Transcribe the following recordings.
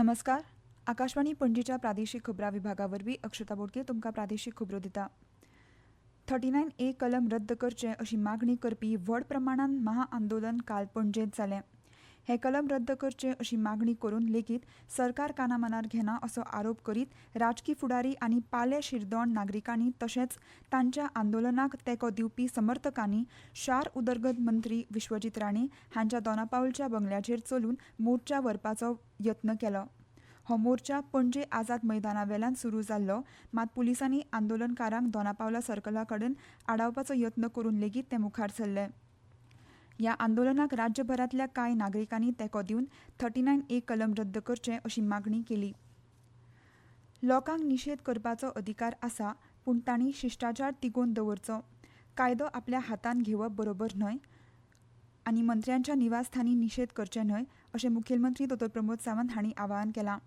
नमस्कार. आकाशवाणी पणजीच्या प्रादेशीक खबरां विभागावरवीं अक्षता बोडके तुमकां प्रादेशीक खबरो दिता. 39A कलम रद्द करचे अशी मागणी करपी व्हड प्रमाणान महाआंदोलन काल पणजेंत जालें. हे कलम रद्द करचे अशी मागणी करून लेगीत सरकार कानामनार घेना असो आरोप करीत राजकी फुडारी आनी पाले शिरदोण नागरिकांनी तशेंच तांच्या आंदोलनाक तेंको दिवपी समर्थकांनी शार उदरगत मंत्री विश्वजीत राणे हांच्या दोनापावलच्या बंगल्याचेर चलून मोर्चा व्हरपाचो यत्न केलो. हो मोर्चा पणजे आझाद मैदानावेल्यान सुरू जाल्लो, मात पुलिसांनी आंदोलनकारांक दोनापावला सर्कला कडेन आडावपाचो यत्न करून लेगीत ते मुखार सरले. ह्या आंदोलनाक राज्यभरांतल्या कांय नागरिकांनी तेंको दिवन 39A कलम रद्द करचे अशी मागणी केली. लोकांक निशेध करपाचो अधिकार आसा, पूण तांणी शिश्टाचार तिगोवन दवरचो. कायदो आपल्या हातांत घेवप बरोबर न्हय आनी मंत्र्यांच्या निवासस्थानी निशेध करचे न्हय अशें मुखेलमंत्री डॉ. प्रमोद सावंत हांणी आवाहन केलां.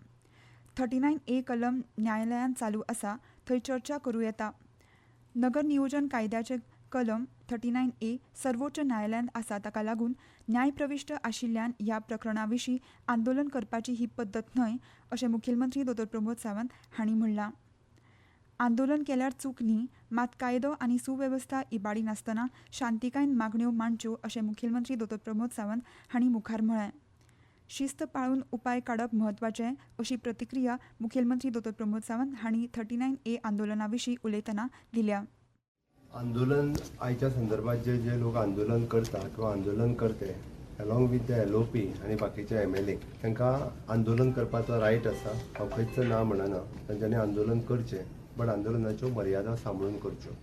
39A कलम न्यायालयांत चालू आसा, थंय चर्चा करूं येता. नगर नियोजन कायद्याचे कलम 39A सर्वोच्च न्यायालयांत आसा, ताका लागून न्यायप्रविश्ट आशिल्ल्यान ह्या प्रकरणा विशीं आंदोलन करपाची ही पद्दत न्हय अशें मुखेलमंत्री डॉ. प्रमोद सावंत हांणी म्हणलां. आंदोलन केल्यार चूक न्ही, मात कायदो आनी सुवेवस्था इबाडी नासतना शांतिकायेन मागण्यो मांडच्यो अशें मुखेलमंत्री डॉ. प्रमोद सावंत हांणी मुखार म्हळें. शिस्त पाळून उपाय काडप म्हत्वाचें अशी प्रतिक्रिया मुखेलमंत्री डॉ. प्रमोद सावंत हांणी 39A आंदोलना विशीं उलयतना दिल्या. आंदोलन आयच्या संदर्भात जे लोक आंदोलन करता किंवा आंदोलन करते अलॉंग विथ द LOP आनी बाकीचे MLA तांकां आंदोलन करपाचो रायट आसा. हांव खंयच ना म्हणना. तांच्यांनी आंदोलन करचें, बट आंदोलनाच्यो मर्यादा सांबाळून करच्यो.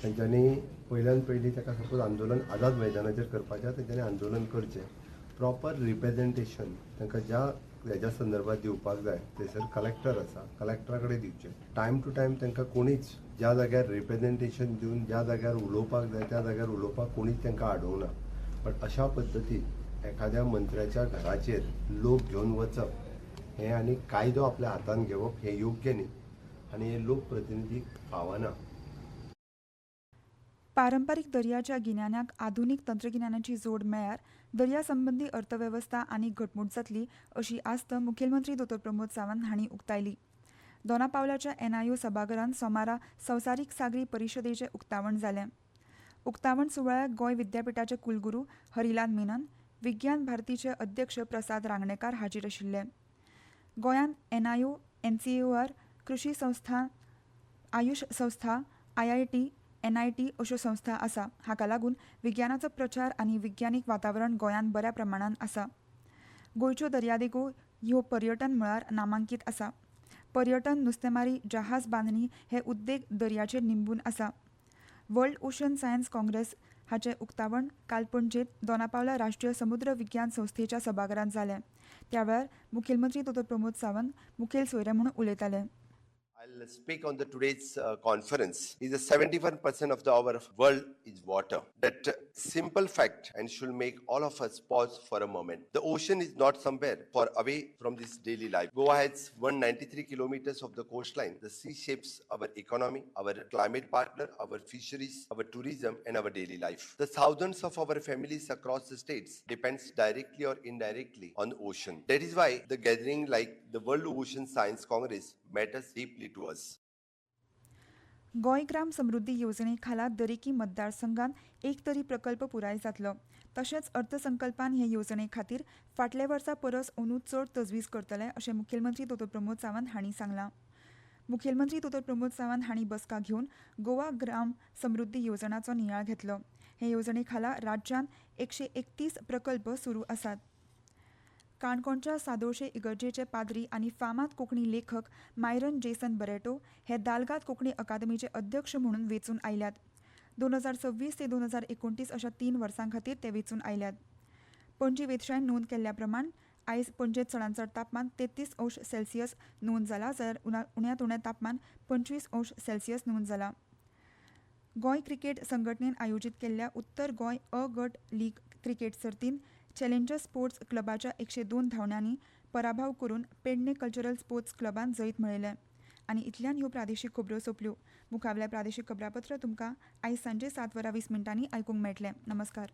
तांच्यांनी पयल्यान पयलीं ताका सपोज आंदोलन आझाद मैदानाचेर करपाचें, तांच्यांनी आंदोलन करचें. प्रॉपर रिप्रेझेंटेशन तांकां ज्या हेच्या संदर्भात दिवपाक जाय थंयसर कलेक्टर आसा, कलेक्टरा कडेन दिवचें. टायम टू टायम तांकां कोणीच ज्या जाग्यार रिप्रेझेंटेशन दिवन ज्या जाग्यार उलोवपाक जाय त्या जाग्यार उलोवपाक कोणीच तांकां आडोवना. बट अशा पद्दतीन एखाद्या मंत्र्याच्या घराचेर लोक घेवन वचप हें आनी कायदो आपल्या हातांत घेवप हें योग्य न्ही आनी हे लोकप्रतिनिधीक फावना. पारंपारीक दर्याच्या गिन्यान्याक आधुनीक तंत्रगिन्यानाची जोड मेळ्ळ्यार दर्या संबंदी अर्थवेवस्था आनी घटमूट जातली अशी आस्त मुखेलमंत्री डॉ. प्रमोद सावंत हांणी उक्तायली. दोनापावलाच्या NIO सभाघरांत सोमारा संवसारीक सागरी परिशदेचें उक्तावण जालें. उक्तावण सुवाळ्याक गोंय विद्यापिठाचे कुलगुरू हरिलाल मेनन, विज्ञान भारतीचे अध्यक्ष प्रसाद रांगणेकार हाजीर आशिल्ले. गोंयांत NIO, NCAOR, कृशी संस्था, आयुश संस्था, IIT, NIT अश्यो संस्था आसा. हाका लागून विज्ञानाचो प्रचार आनी विज्ञानीक वातावरण गोंयांत बऱ्या प्रमाणान आसा. गोंयच्यो दर्यादेगो ह्यो पर्यटन मळार नामांकीत आसा. पर्यटन, नुस्तेमारी, जहाज बांदणी हे उद्देग दर्याचेर निंबून आसा. वर्ल्ड ओशन सायन्स काँग्रेस हाचें उक्तावण काल पणजेंत दोनापावला राष्ट्रीय समुद्र विज्ञान संस्थेच्या सभाघरांत जालें. त्या वेळार मुखेलमंत्री डॉ. प्रमोद सावंत मुखेल सोयरे म्हणून उलयताले. I'll speak on the today's conference. Is that 71% of our world is water. That simple fact and should make all of us pause for a moment. The ocean is not somewhere far away from this daily life. Goa has 193 kilometers of the coastline. The sea shapes our economy, our climate partner, our fisheries, our tourism, and our daily life. The thousands of our families across the states depends directly or indirectly on the ocean. That is why the gathering like the World Ocean Science Congress matters deeply to us. Goa ग्राम समृद्धी येवजणे खाला दरेकी मतदारसंघात एक तरी प्रकल्प पुराय जातलो. तशेंच अर्थसंकल्पान हे येवजणे खातीर फाटल्या वर्सा परस अंदू चड तजवीज करतले अशें मुखेलमंत्री डॉ. प्रमोद सावंत हांणी सांगलां. मुखेलमंत्री डॉ. प्रमोद सावंत हांणी बसका घेवन गोवा ग्राम समृद्धी येवजणाचो नियाळ घेतलो. हे येवजणे खाला राज्यांत 131 प्रकल्प सुरू आसात. काणकोणच्या सादोळशे इगर्जेचे पाद्री आनी फामाद कोंकणी लेखक मायरन जेसन बरेटो हे दालगाद कोंकणी अकादमीचे अध्यक्ष म्हणून वेंचून आयल्यात. 2026 ते 2029 अशा 3 वर्सां खातीर ते वेंचून आयल्यात. पणजी वेधशाळेन नोंद केल्ल्या प्रमाण आयज पणजेंत चडांत चड तापमान 33°C नोंद जालां, जाल्यार उण्यांत उणें तापमान 25°C नोंद जालां. गोंय क्रिकेट संघटनेन आयोजीत केल्ल्या उत्तर गोंय अ गट लीग क्रिकेट सर्तींत चॅलेंजर्स स्पोर्ट्स क्लबाच्या 102 धांवड्यांनी पराभव करून पेडणे कल्चरल स्पोर्ट्स क्लबान जैत मेळयलें. आनी इतल्यान ह्यो प्रादेशीक खबरो सोंपल्यो. मुखावेलें प्रादेशीक खबरापत्र तुमकां आयज सांजे 7:20 आयकूंक मेळटलें. नमस्कार.